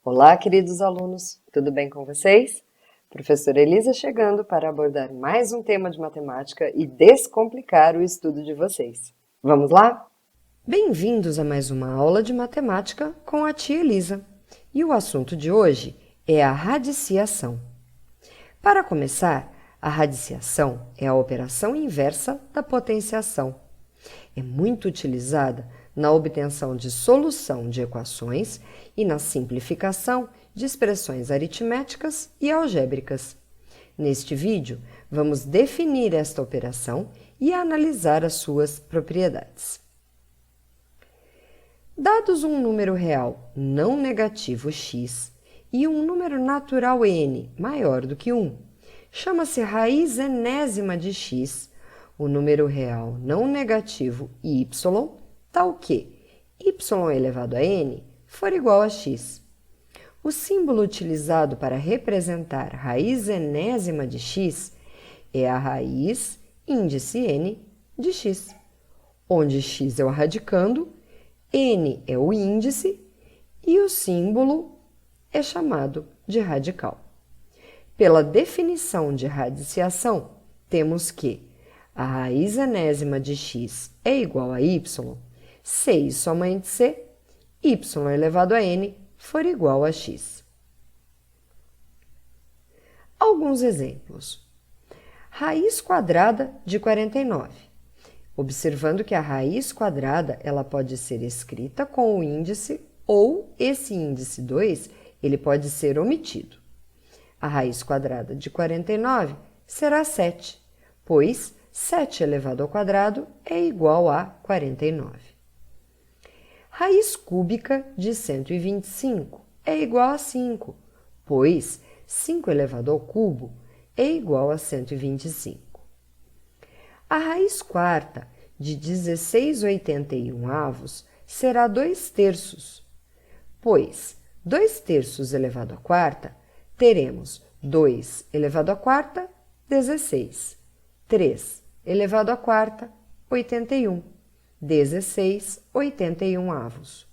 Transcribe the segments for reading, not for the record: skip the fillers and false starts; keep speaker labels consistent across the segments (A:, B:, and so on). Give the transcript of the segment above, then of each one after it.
A: Olá, queridos alunos, tudo bem com vocês? Professora Elisa chegando para abordar mais um tema de matemática e descomplicar o estudo de vocês. Vamos lá? Bem-vindos a mais uma aula de matemática com a tia Elisa. E o assunto de hoje é a radiciação. Para começar, a radiciação é a operação inversa da potenciação. É muito utilizada na obtenção de solução de equações e na simplificação de expressões aritméticas e algébricas. Neste vídeo, vamos definir esta operação e analisar as suas propriedades. Dados um número real não negativo x e um número natural n maior do que 1, chama-se raiz enésima de x, o número real não negativo y, tal que y elevado a n for igual a x. O símbolo utilizado para representar raiz enésima de x é a raiz índice n de x, onde x é o radicando, n é o índice e o símbolo é chamado de radical. Pela definição de radiciação, temos que a raiz enésima de x é igual a y, se e somente se y elevado a n for igual a x. Alguns exemplos. Raiz quadrada de 49. Observando que a raiz quadrada ela pode ser escrita com o índice ou esse índice 2 ele pode ser omitido. A raiz quadrada de 49 será 7, pois 7 elevado ao quadrado é igual a 49. Raiz cúbica de 125 é igual a 5, pois 5 elevado ao cubo é igual a 125. A raiz quarta de 16/81 será 2/3, pois 2/3 elevado à quarta teremos 2 elevado à quarta, 16. 3 elevado à quarta, 81. 16/81.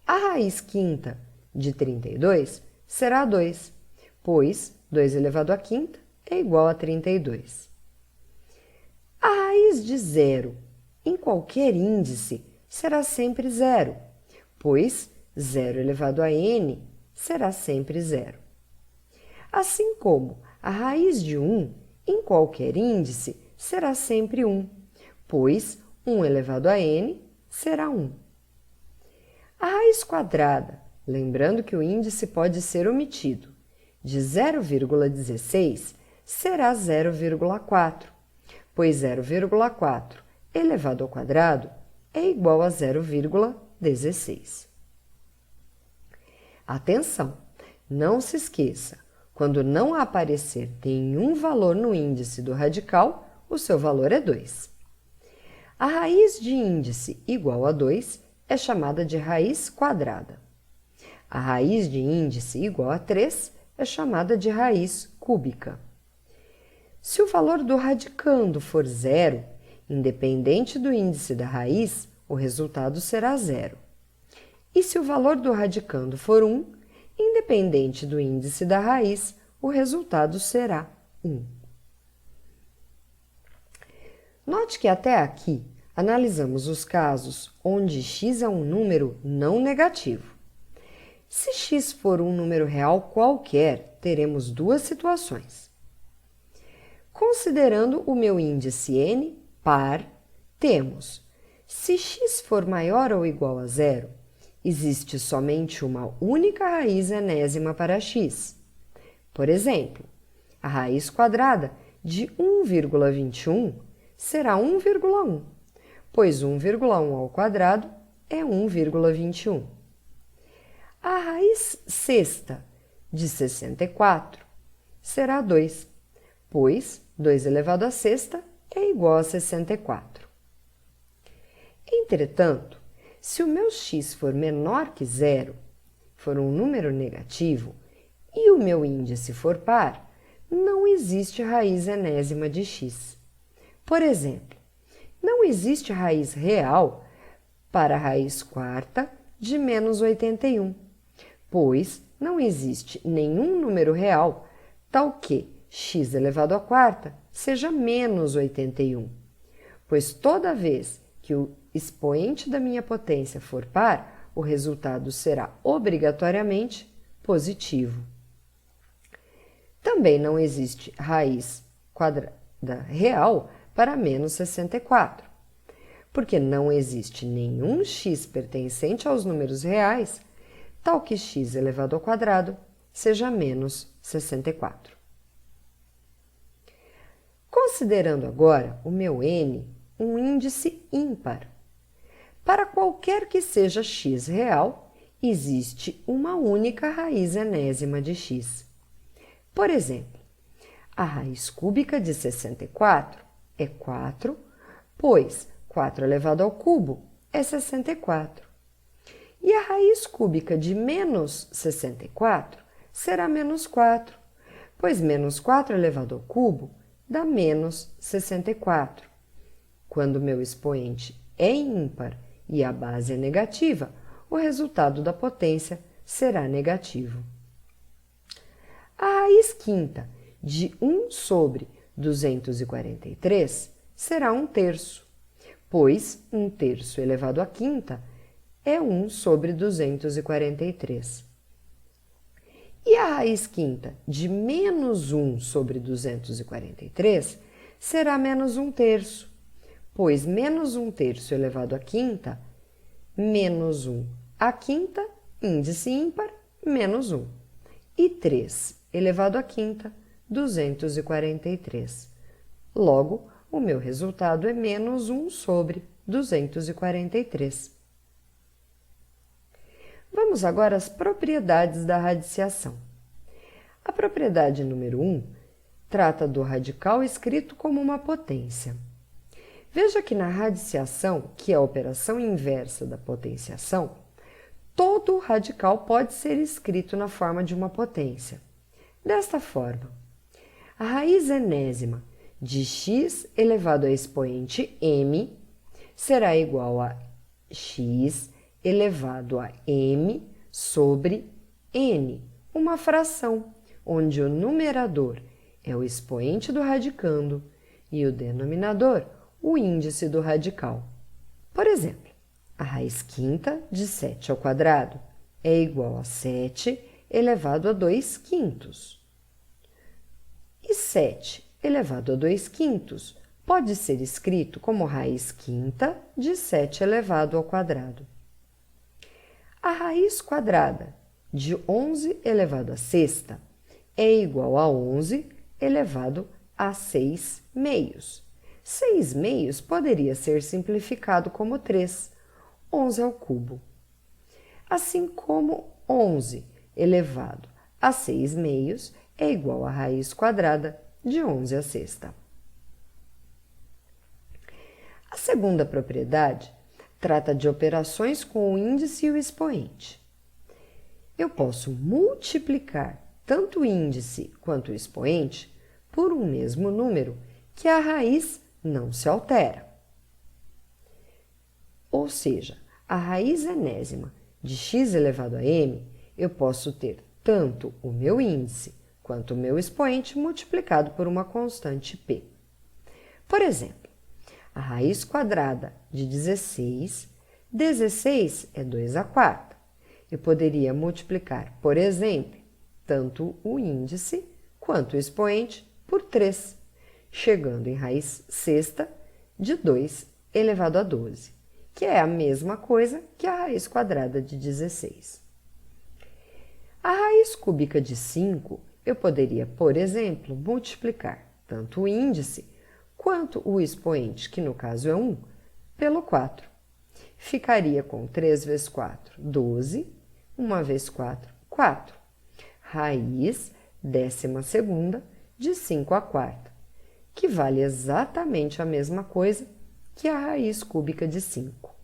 A: A raiz quinta de 32 será 2, pois 2 elevado à quinta é igual a 32. A raiz de zero em qualquer índice será sempre zero, pois 0 elevado a n será sempre zero. Assim como a raiz de 1 em qualquer índice será sempre 1, pois 1 elevado a n será 1. A raiz quadrada, lembrando que o índice pode ser omitido, de 0,16 será 0,4, pois 0,4 elevado ao quadrado é igual a 0,16. Atenção! Não se esqueça, quando não aparecer nenhum valor no índice do radical, o seu valor é 2. A raiz de índice igual a 2 é chamada de raiz quadrada. A raiz de índice igual a 3 é chamada de raiz cúbica. Se o valor do radicando for zero, independente do índice da raiz, o resultado será zero. E se o valor do radicando for 1, independente do índice da raiz, o resultado será 1. Note que até aqui analisamos os casos onde x é um número não negativo. Se x for um número real qualquer, teremos duas situações. Considerando o meu índice n par, temos: se x for maior ou igual a zero, existe somente uma única raiz enésima para x. Por exemplo, a raiz quadrada de 1,21 será 1,1, pois 1,1 ao quadrado é 1,21. A raiz sexta de 64 será 2, pois 2 elevado à sexta é igual a 64. Entretanto, se o meu x for menor que zero, for um número negativo, e o meu índice for par, não existe raiz enésima de x. Por exemplo, não existe raiz real para a raiz quarta de menos 81, pois não existe nenhum número real tal que x elevado à quarta seja menos 81, pois toda vez que o expoente da minha potência for par, o resultado será obrigatoriamente positivo. Também não existe raiz quadrada real para menos 64, porque não existe nenhum x pertencente aos números reais, tal que x elevado ao quadrado seja menos 64. Considerando agora o meu n um índice ímpar. Para qualquer que seja x real, existe uma única raiz enésima de x. Por exemplo, a raiz cúbica de 64 é 4, pois 4 elevado ao cubo é 64. E a raiz cúbica de menos 64 será menos 4, pois menos 4 elevado ao cubo dá menos 64. Quando meu expoente é ímpar e a base é negativa, o resultado da potência será negativo. A raiz quinta de 1 sobre 243 será 1/3, pois 1/3 elevado à quinta é 1 sobre 243. E a raiz quinta de menos 1 sobre 243 será menos 1/3, pois menos 1/3 elevado à quinta, menos 1 à quinta, índice ímpar, menos 1. E 3 elevado à quinta, 243. Logo, o meu resultado é menos 1 sobre 243. Vamos agora às propriedades da radiciação. A propriedade número 1 trata do radical escrito como uma potência. Veja que na radiciação, que é a operação inversa da potenciação, todo radical pode ser escrito na forma de uma potência. Desta forma, a raiz enésima de x elevado a expoente m será igual a x elevado a m sobre n, uma fração, onde o numerador é o expoente do radicando e o denominador o índice do radical. Por exemplo, a raiz quinta de 7 ao quadrado é igual a 7 elevado a 2/5. E 7 elevado a 2/5 pode ser escrito como raiz quinta de 7 elevado ao quadrado. A raiz quadrada de 11 elevado a sexta é igual a 11 elevado a 6 meios. 6 meios poderia ser simplificado como 3, 11 ao cubo. Assim como 11 elevado a 6 meios é igual a raiz quadrada de 11 à sexta. A segunda propriedade trata de operações com o índice e o expoente. Eu posso multiplicar tanto o índice quanto o expoente por um mesmo número que a raiz não se altera. Ou seja, a raiz enésima de x elevado a m, eu posso ter tanto o meu índice quanto o meu expoente multiplicado por uma constante p. Por exemplo, a raiz quadrada de 16, 16 é 2/4. Eu poderia multiplicar, por exemplo, tanto o índice quanto o expoente por 3, chegando em raiz sexta de 2 elevado a 12, que é a mesma coisa que a raiz quadrada de 16. A raiz cúbica de 5, eu poderia, por exemplo, multiplicar tanto o índice quanto o expoente, que no caso é 1, pelo 4. Ficaria com 3 vezes 4, 12, 1 vezes 4, 4. Raiz 12ª de 5/4, que vale exatamente a mesma coisa que a raiz cúbica de 5.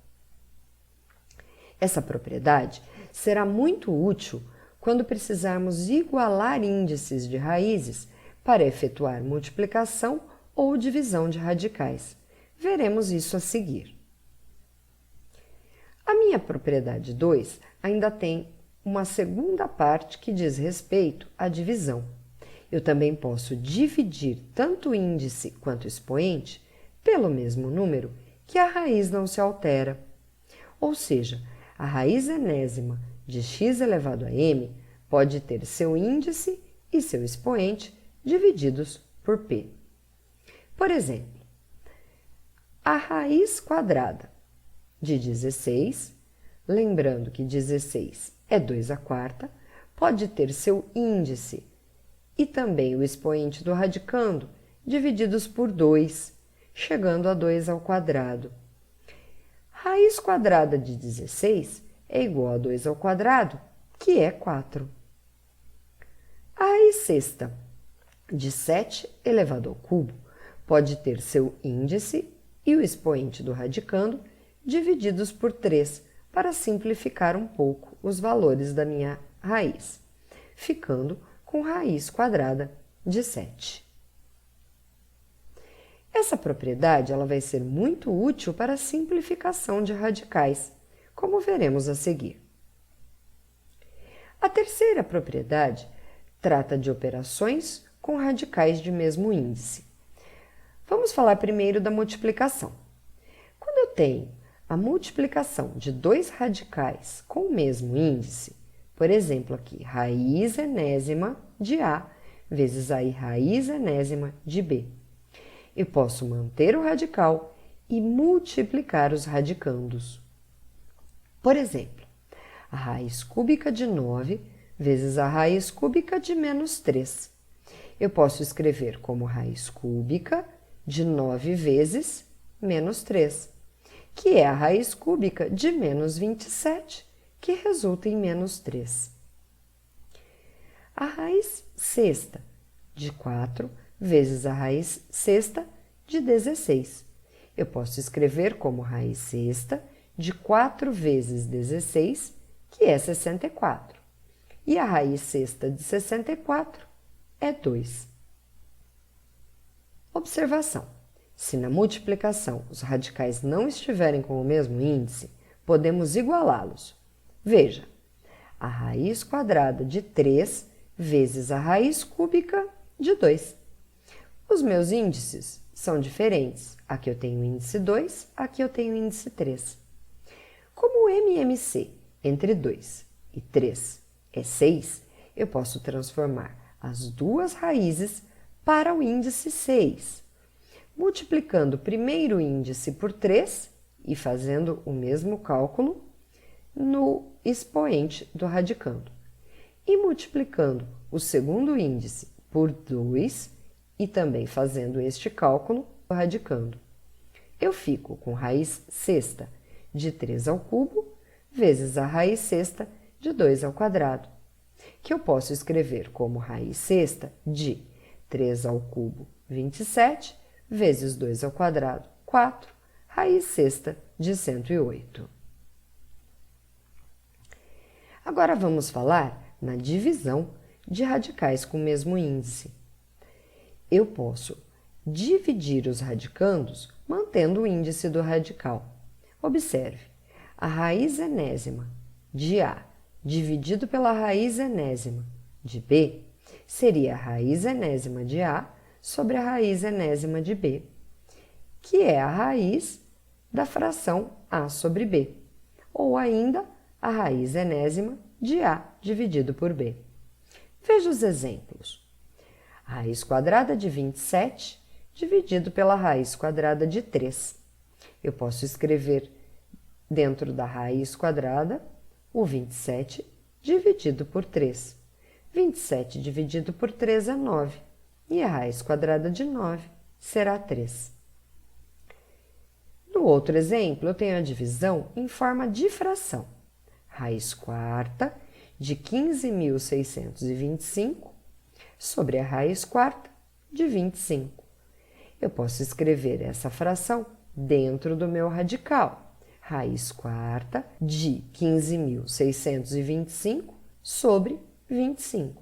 A: Essa propriedade será muito útil quando precisarmos igualar índices de raízes para efetuar multiplicação ou divisão de radicais. Veremos isso a seguir. A minha propriedade 2 ainda tem uma segunda parte que diz respeito à divisão. Eu também posso dividir tanto o índice quanto o expoente pelo mesmo número, que a raiz não se altera. Ou seja, a raiz enésima de x elevado a m pode ter seu índice e seu expoente divididos por p. Por exemplo, a raiz quadrada de 16, lembrando que 16 é 2 à quarta, pode ter seu índice e também o expoente do radicando divididos por 2, chegando a 2 ao quadrado. Raiz quadrada de 16 é igual a 2 ao quadrado, que é 4. A raiz sexta de 7 elevado ao cubo pode ter seu índice e o expoente do radicando divididos por 3, para simplificar um pouco os valores da minha raiz, ficando com raiz quadrada de 7. Essa propriedade ela vai ser muito útil para a simplificação de radicais, como veremos a seguir. A terceira propriedade trata de operações com radicais de mesmo índice. Vamos falar primeiro da multiplicação. Quando eu tenho a multiplicação de dois radicais com o mesmo índice, por exemplo aqui, raiz enésima de A vezes a raiz enésima de B, eu posso manter o radical e multiplicar os radicandos. Por exemplo, a raiz cúbica de 9 vezes a raiz cúbica de menos 3. Eu posso escrever como raiz cúbica de 9 vezes menos 3, que é a raiz cúbica de menos 27, que resulta em menos 3. A raiz sexta de 4 vezes a raiz sexta de 16. Eu posso escrever como raiz sexta de 4 vezes 16, que é 64. E a raiz sexta de 64 é 2. Observação: se na multiplicação os radicais não estiverem com o mesmo índice, podemos igualá-los. Veja, a raiz quadrada de 3 vezes a raiz cúbica de 2. Os meus índices são diferentes. Aqui eu tenho o índice 2, aqui eu tenho o índice 3. Como o MMC entre 2 e 3 é 6, eu posso transformar as duas raízes para o índice 6, multiplicando primeiro o índice por 3 e fazendo o mesmo cálculo no expoente do radicando, e multiplicando o segundo índice por 2 e também fazendo este cálculo no radicando. Eu fico com raiz sexta de 3 ao cubo vezes a raiz sexta de 2 ao quadrado, que eu posso escrever como raiz sexta de 3 ao cubo, 27, vezes 2 ao quadrado, 4, raiz sexta de 108. Agora vamos falar na divisão de radicais com o mesmo índice. Eu posso dividir os radicandos mantendo o índice do radical. Observe, a raiz enésima de A dividido pela raiz enésima de B seria a raiz enésima de A sobre a raiz enésima de B, que é a raiz da fração A sobre B, ou ainda a raiz enésima de A dividido por B. Veja os exemplos. A raiz quadrada de 27 dividido pela raiz quadrada de 3. Eu posso escrever dentro da raiz quadrada o 27 dividido por 3. 27 dividido por 3 é 9, e a raiz quadrada de 9 será 3. No outro exemplo, eu tenho a divisão em forma de fração. Raiz quarta de 15.625 sobre a raiz quarta de 25. Eu posso escrever essa fração dentro do meu radical. Raiz quarta de 15.625 sobre 25.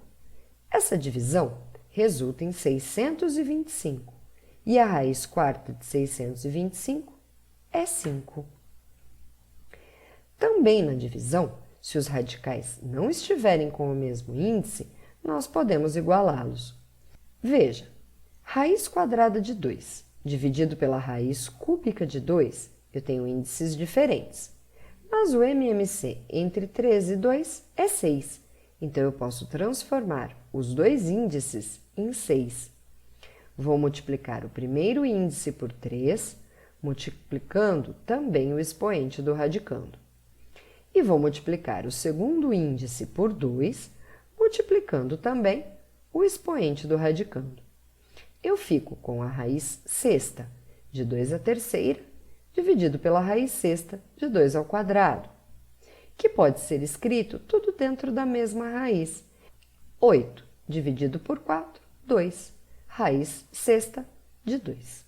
A: Essa divisão resulta em 625, e a raiz quarta de 625 é 5. Também na divisão, Se os radicais não estiverem com o mesmo índice, nós podemos igualá-los. Veja, raiz quadrada de 2 dividido pela raiz cúbica de 2, eu tenho índices diferentes. Mas o MMC entre 3 e 2 é 6, então eu posso transformar os dois índices em 6. Vou multiplicar o primeiro índice por 3, multiplicando também o expoente do radicando. E vou multiplicar o segundo índice por 2, multiplicando também o expoente do radicando. Eu fico com a raiz sexta de 2 à terceira, dividido pela raiz sexta de 2 ao quadrado, que pode ser escrito tudo dentro da mesma raiz. 8 dividido por 4, 2. Raiz sexta de 2.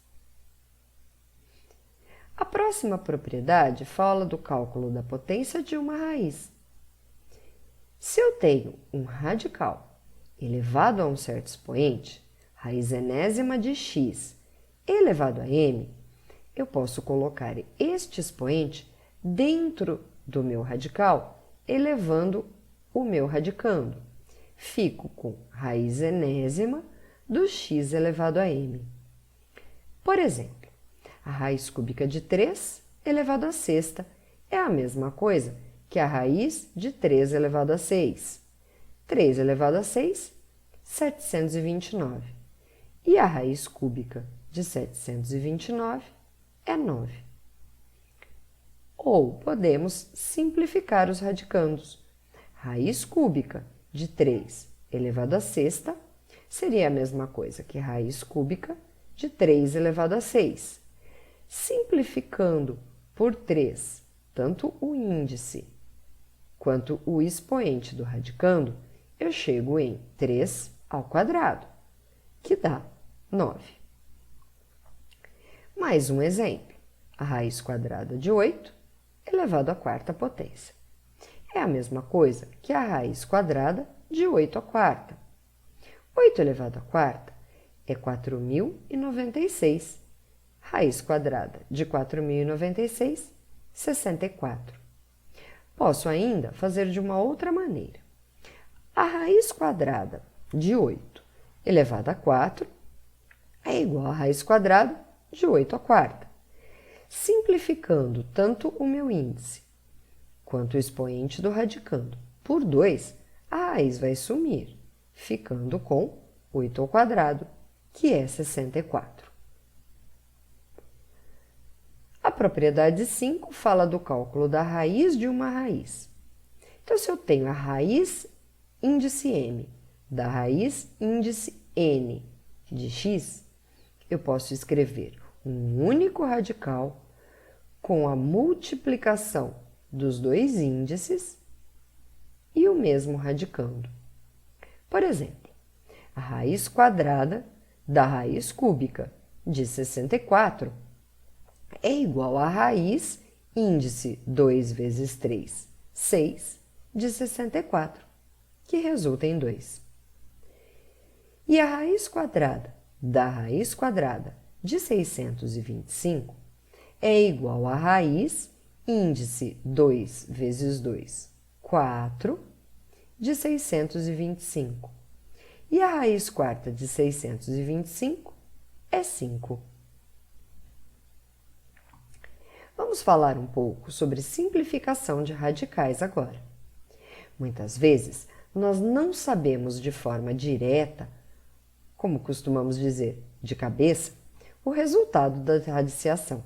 A: A próxima propriedade fala do cálculo da potência de uma raiz. Se eu tenho um radical elevado a um certo expoente, raiz enésima de x elevado a m, eu posso colocar este expoente dentro do meu radical, elevando o meu radicando. Fico com raiz enésima do x elevado a m. Por exemplo, a raiz cúbica de 3 elevado a sexta é a mesma coisa que a raiz de 3 elevado a 6. 3 elevado a 6, 729. E a raiz cúbica de 729 é 9. Ou podemos simplificar os radicandos. Raiz cúbica de 3 elevado a sexta seria a mesma coisa que raiz cúbica de 3 elevado a 6. Simplificando por 3 tanto o índice quanto o expoente do radicando, eu chego em 3 ao quadrado, que dá 9. Mais um exemplo. A raiz quadrada de 8 elevado à quarta potência. É a mesma coisa que a raiz quadrada de 8 à quarta. 8 elevado à quarta é 4.096. Raiz quadrada de 4.096, 64. Posso ainda fazer de uma outra maneira. A raiz quadrada de 8 elevado a 4 é igual à raiz quadrada de 8 à quarta. Simplificando tanto o meu índice quanto o expoente do radicando por 2, a raiz vai sumir, ficando com 8 ao quadrado, que é 64. A propriedade 5 fala do cálculo da raiz de uma raiz. Então, se eu tenho a raiz índice m da raiz índice n de x, eu posso escrever um único radical com a multiplicação dos dois índices e o mesmo radicando. Por exemplo, a raiz quadrada da raiz cúbica de 64 é igual à raiz índice 2 vezes 3, 6, de 64, que resulta em 2. E a raiz quadrada da raiz quadrada de 625 é igual à raiz índice 2 vezes 2, 4, de 625. E a raiz quarta de 625 é 5. Vamos falar um pouco sobre simplificação de radicais agora. Muitas vezes, nós não sabemos de forma direta, como costumamos dizer, de cabeça, o resultado da radiciação.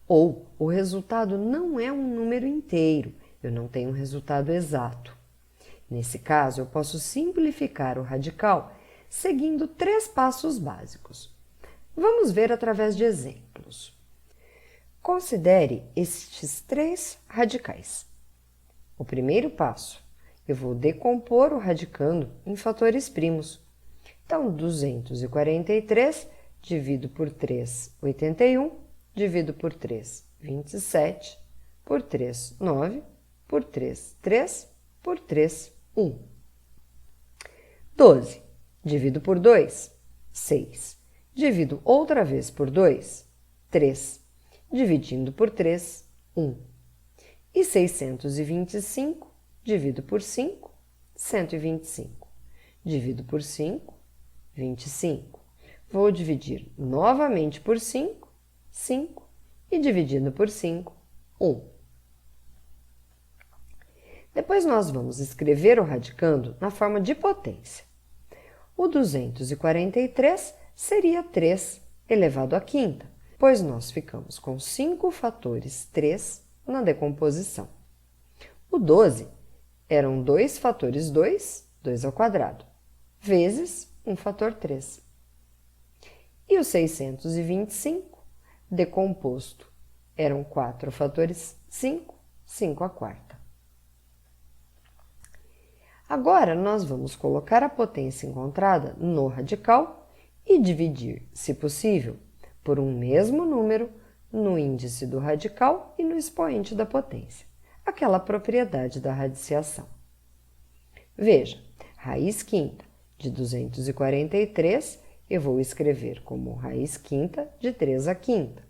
A: Ou o resultado não é um número inteiro, eu não tenho um resultado exato. Nesse caso, eu posso simplificar o radical seguindo 3 passos básicos. Vamos ver através de exemplos. Considere estes 3 radicais. O primeiro passo, eu vou decompor o radicando em fatores primos. Então, 243 divido por 3, 81, divido por 3, 27, por 3, 9, por 3, 3, por 3, 1. 12 divido por 2, 6. Divido outra vez por 2, 3. Dividindo por 3, 1. E 625 divido por 5, 125. Divido por 5, 25. Vou dividir novamente por 5, 5. E dividindo por 5, 1. Depois nós vamos escrever o radicando na forma de potência. O 243 seria 3 elevado à quinta, pois nós ficamos com 5 fatores 3 na decomposição. O 12 eram 2 fatores 2, 2 ao quadrado, vezes 1 fator 3. E o 625, decomposto, eram 4 fatores 5, 5 à quarta. Agora, nós vamos colocar a potência encontrada no radical e dividir, se possível, por um mesmo número no índice do radical e no expoente da potência, aquela propriedade da radiciação. Veja, raiz quinta de 243 eu vou escrever como raiz quinta de 3 à quinta.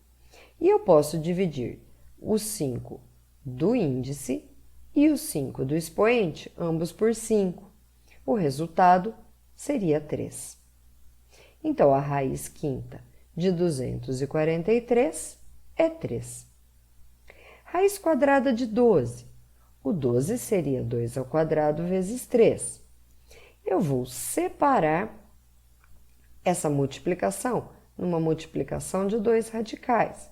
A: E eu posso dividir o 5 do índice e o 5 do expoente, ambos por 5. O resultado seria 3. Então, a raiz quinta de 243 é 3. Raiz quadrada de 12. O 12 seria 2 ao quadrado vezes 3. Eu vou separar essa multiplicação numa multiplicação de 2 radicais.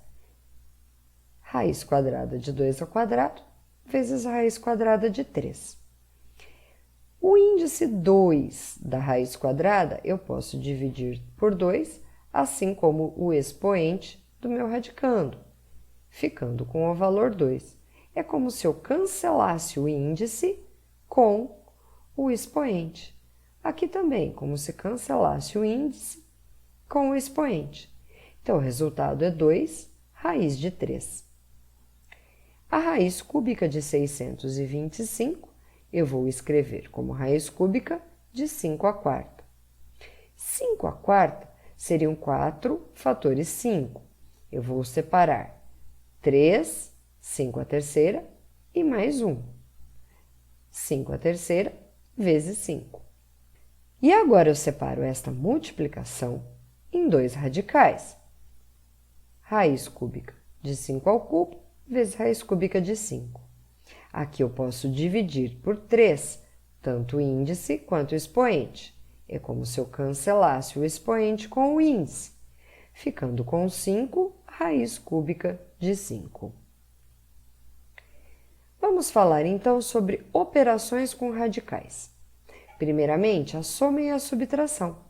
A: Raiz quadrada de 2 ao quadrado vezes raiz quadrada de 3. O índice 2 da raiz quadrada eu posso dividir por 2, assim como o expoente do meu radicando, ficando com o valor 2. É como se eu cancelasse o índice com o expoente. Aqui também, como se cancelasse o índice com o expoente. Então, o resultado é 2 raiz de 3. A raiz cúbica de 625 eu vou escrever como raiz cúbica de 5 à quarta. 5 à quarta seriam 4 fatores 5. Eu vou separar 3, 5 à terceira e mais 1. 5 à terceira vezes 5. E agora eu separo esta multiplicação em 2 radicais. Raiz cúbica de 5 ao cubo vezes raiz cúbica de 5. Aqui eu posso dividir por 3, tanto o índice quanto o expoente. É como se eu cancelasse o expoente com o índice, ficando com 5 raiz cúbica de 5. Vamos falar então sobre operações com radicais. Primeiramente, a soma e a subtração.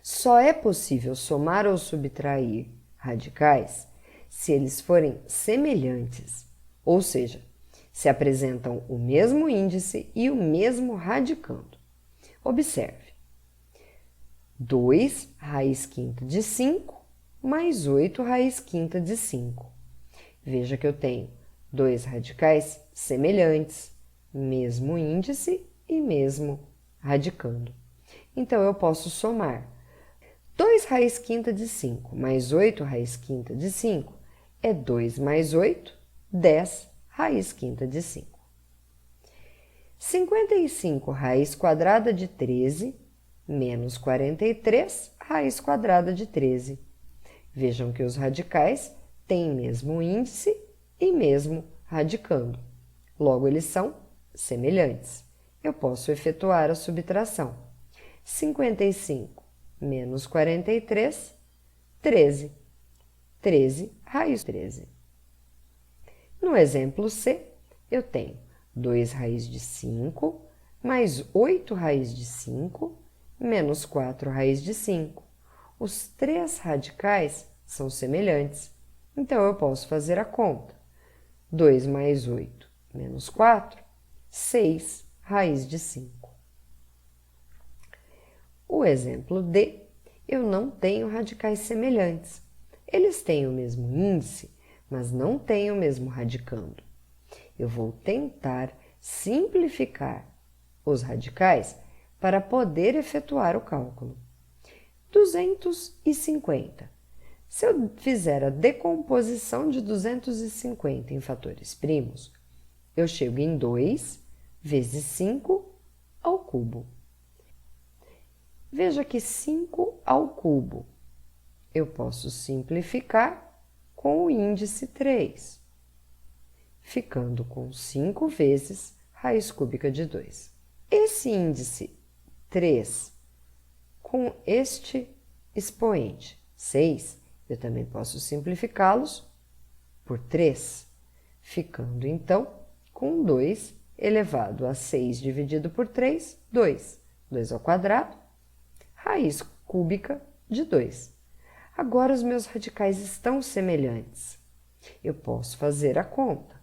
A: Só é possível somar ou subtrair radicais se eles forem semelhantes, ou seja, se apresentam o mesmo índice e o mesmo radicando. Observe, 2 raiz quinta de 5 mais 8 raiz quinta de 5. Veja que eu tenho 2 radicais semelhantes, mesmo índice e mesmo radicando. Então, eu posso somar 2 raiz quinta de 5 mais 8 raiz quinta de 5 é 2 mais 8, 10 raiz quinta de 5. 55 raiz quadrada de 13 menos 43 raiz quadrada de 13. Vejam que os radicais têm mesmo índice e mesmo radicando. Logo, eles são semelhantes. Eu posso efetuar a subtração. 55 menos 43, 13. 13 raiz 13. No exemplo C, eu tenho 2 raiz de 5 mais 8 raiz de 5 menos 4 raiz de 5. Os 3 radicais são semelhantes, então eu posso fazer a conta. 2 mais 8 menos 4, 6 raiz de 5. O exemplo D, eu não tenho radicais semelhantes. Eles têm o mesmo índice, mas não têm o mesmo radicando. Eu vou tentar simplificar os radicais para poder efetuar o cálculo. 250. Se eu fizer a decomposição de 250 em fatores primos, eu chego em 2 vezes 5 ao cubo. Veja que 5 ao cubo eu posso simplificar com o índice 3, ficando com 5 vezes raiz cúbica de 2. Esse índice 3 com este expoente 6, eu também posso simplificá-los por 3, ficando então com 2 elevado a 6 dividido por 3, 2. 2 ao quadrado, raiz cúbica de 2. Agora os meus radicais estão semelhantes. Eu posso fazer a conta.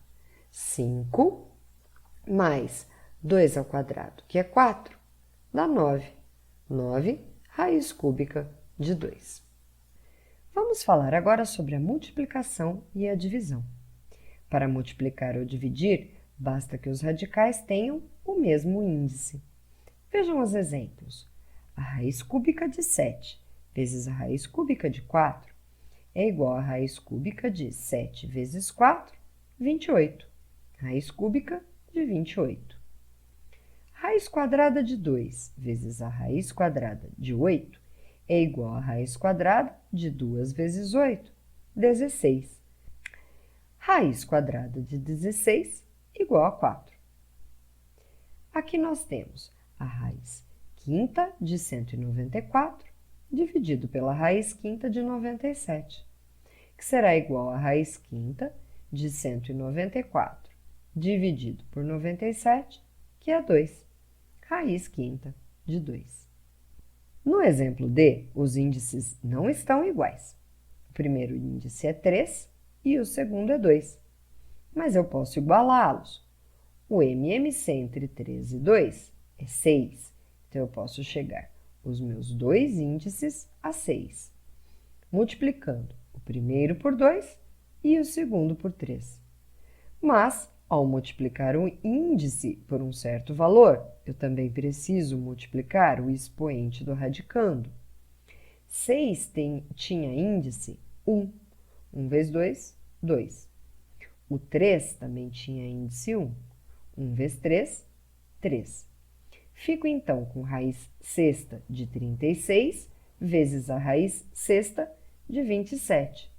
A: 5 mais 2 ao quadrado, que é 4, dá 9. 9 raiz cúbica de 2. Vamos falar agora sobre a multiplicação e a divisão. Para multiplicar ou dividir, basta que os radicais tenham o mesmo índice. Vejam os exemplos. A raiz cúbica de 7 vezes a raiz cúbica de 4 é igual à raiz cúbica de 7 vezes 4, 28. Raiz cúbica de 28. Raiz quadrada de 2 vezes a raiz quadrada de 8 é igual à raiz quadrada de 2 vezes 8, 16. Raiz quadrada de 16 igual a 4. Aqui nós temos a raiz quinta de 194 dividido pela raiz quinta de 97, que será igual à raiz quinta de 194 dividido por 97, que é 2. Raiz quinta de 2. No exemplo D, os índices não estão iguais. O primeiro índice é 3 e o segundo é 2. Mas eu posso igualá-los. O MMC entre 3 e 2 é 6. Então, eu posso chegar os meus dois índices a 6, multiplicando o primeiro por 2 e o segundo por 3. Mas, ao multiplicar o índice por um certo valor, eu também preciso multiplicar o expoente do radicando. 6 tinha índice 1. 1 vezes 2, 2. O 3 também tinha índice 1. 1 vezes 3, 3. Fico, então, com raiz sexta de 36 vezes a raiz sexta de 27,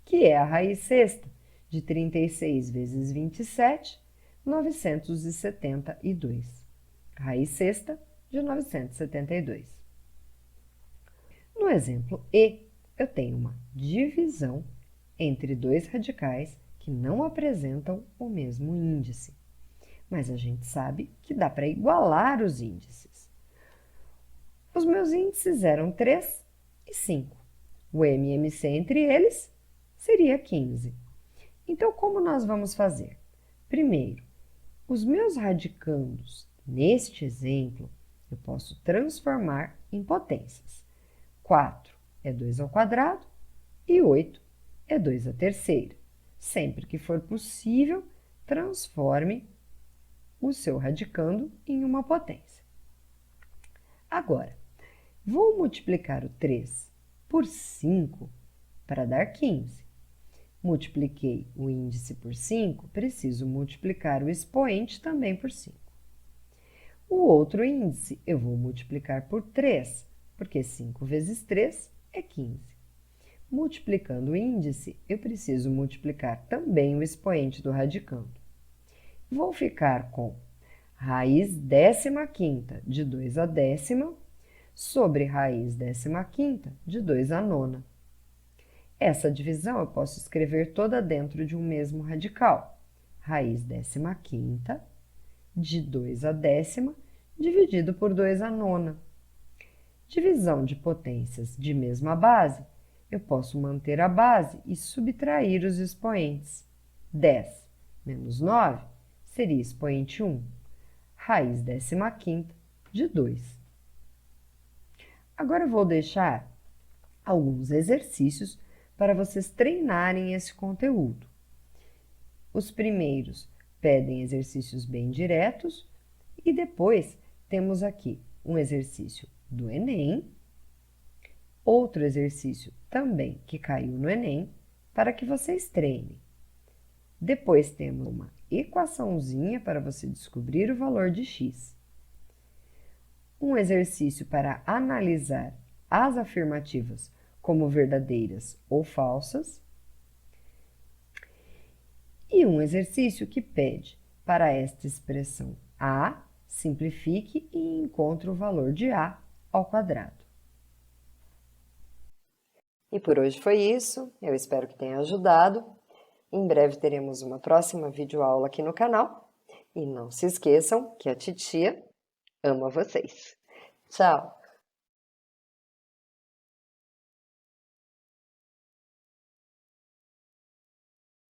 A: que é a raiz sexta de 36 vezes 27, 972. Raiz sexta de 972. No exemplo E, eu tenho uma divisão entre dois radicais que não apresentam o mesmo índice. Mas a gente sabe que dá para igualar os índices. Os meus índices eram 3 e 5. O MMC entre eles seria 15. Então, como nós vamos fazer? Primeiro, os meus radicandos, neste exemplo, eu posso transformar em potências. 4 é 2 ao quadrado e 8 é 2 à terceira. Sempre que for possível, transforme o seu radicando em uma potência. Agora, vou multiplicar o 3 por 5 para dar 15. Multipliquei o índice por 5, preciso multiplicar o expoente também por 5. O outro índice eu vou multiplicar por 3, porque 5 vezes 3 é 15. Multiplicando o índice, eu preciso multiplicar também o expoente do radicando. Vou ficar com raiz 15ª de 2 a décima sobre raiz 15ª de 2 a nona. Essa divisão eu posso escrever toda dentro de um mesmo radical. Raiz 15ª de 2 a décima dividido por 2 a nona. Divisão de potências de mesma base, eu posso manter a base e subtrair os expoentes. 10 menos 9 seria expoente 1, raiz 15ª de 2. Agora eu vou deixar alguns exercícios para vocês treinarem esse conteúdo. Os primeiros pedem exercícios bem diretos e depois temos aqui um exercício do Enem, outro exercício também que caiu no Enem, para que vocês treinem. Depois temos uma equaçãozinha para você descobrir o valor de x. Um exercício para analisar as afirmativas como verdadeiras ou falsas. E um exercício que pede, para esta expressão a, simplifique e encontre o valor de a ao quadrado. E por hoje foi isso, eu espero que tenha ajudado. Em breve teremos uma próxima videoaula aqui no canal. E não se esqueçam que a titia ama vocês. Tchau!